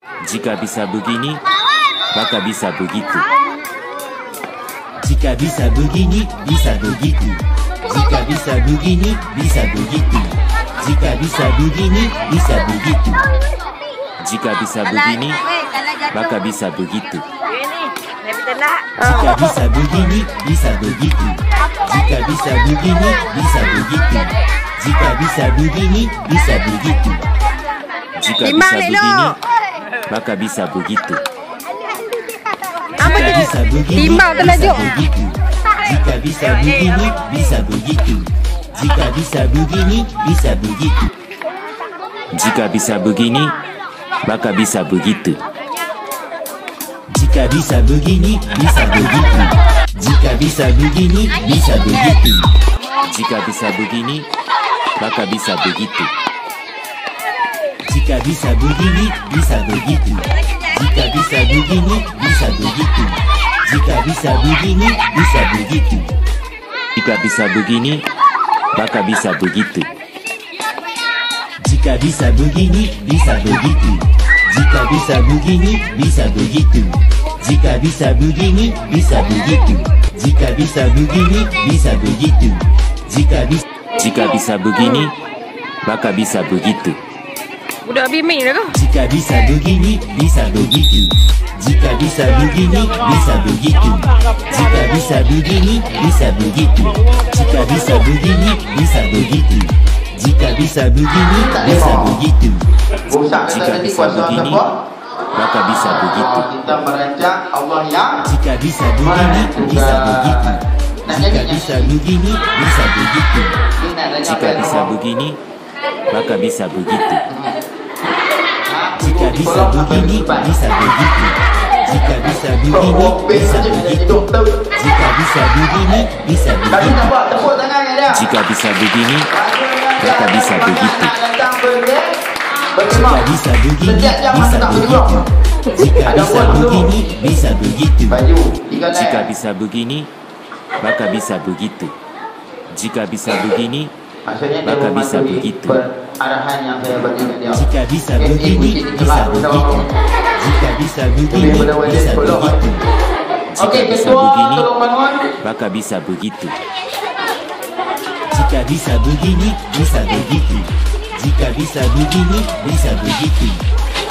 Jika bisa begini, maka bisa begitu. Jika bisa begini, bisa begitu. Jika bisa begini, bisa begitu. Jika bisa begini, bisa begitu. Jika bisa begini, maka bisa begitu. Jika bisa begini, bisa begitu. Jika bisa begini, bisa begitu. Jika bisa begini, bisa begitu. Jika bisa begini, maka bisa begitu. Jika bisa begini, bisa begitu. Jika bisa begini, bisa begitu. Jika bisa begini, bisa begitu. Jika bisa begini, maka bisa begitu. Jika bisa begini, bisa begitu. Jika bisa begini, bisa begitu. Jika bisa begini, maka bisa begitu. Jika bisa begini, bisa begitu. Jika bisa begini, bisa begitu. Jika bisa begini, bisa begitu. Jika bisa begini, maka bisa begitu. Jika bisa begini, bisa begitu. Jika bisa begini, bisa begitu. Jika bisa begini, bisa begitu. Jika bisa begini, bisa begitu. Jika bisa begini, maka bisa begitu. Udah bimbing dah kau. Jika bisa begini, bisa begitu. Jika bisa begini, bisa begitu. Jika bisa begini, bisa begitu. Jika bisa begini, bisa begitu. Jika bisa begini, bisa begitu. Jika bisa begini, maka bisa begitu. Jika bisa begini, bisa begitu. Jika bisa begini, bisa begitu. Jika bisa begini, maka bisa begitu. Jika bisa begini, bisa begitu. Jika bisa begini, bisa begitu. Jika bisa begini, bisa begitu. Jika bisa begini, maka bisa begitu. Jika bisa begini, bisa begitu. Jika bisa begini, bisa begitu. Jika bisa begini, maka bisa begitu. Jika bisa begini, maka bisa begitu. Jika bisa begini, bisa begitu. Jika bisa begini, bisa begitu. Jika bisa begini, maka bisa begitu. Jika bisa begini, bisa begitu. Jika bisa begini, bisa begitu.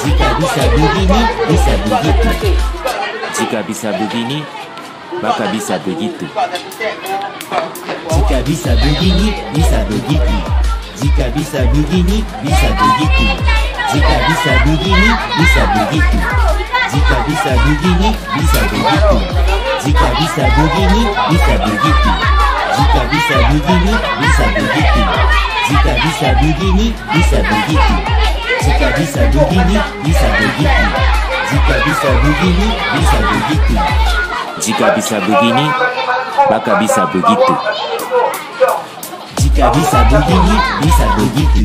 Jika bisa begini, bisa begitu. Jika bisa begini, maka bisa begitu. Jika bisa begini, bisa begitu. Jika bisa begini, bisa begitu. Jika bisa begini, bisa begitu. Jika bisa begini, bisa begitu. Jika bisa begini, bisa begitu. Jika bisa begini, bisa begitu. Jika bisa begini, bisa begitu. Jika bisa begini, bisa begitu. Jika bisa begini, bisa begitu. Jika bisa begini, maka bisa begitu. Jika bisa begini, bisa begitu.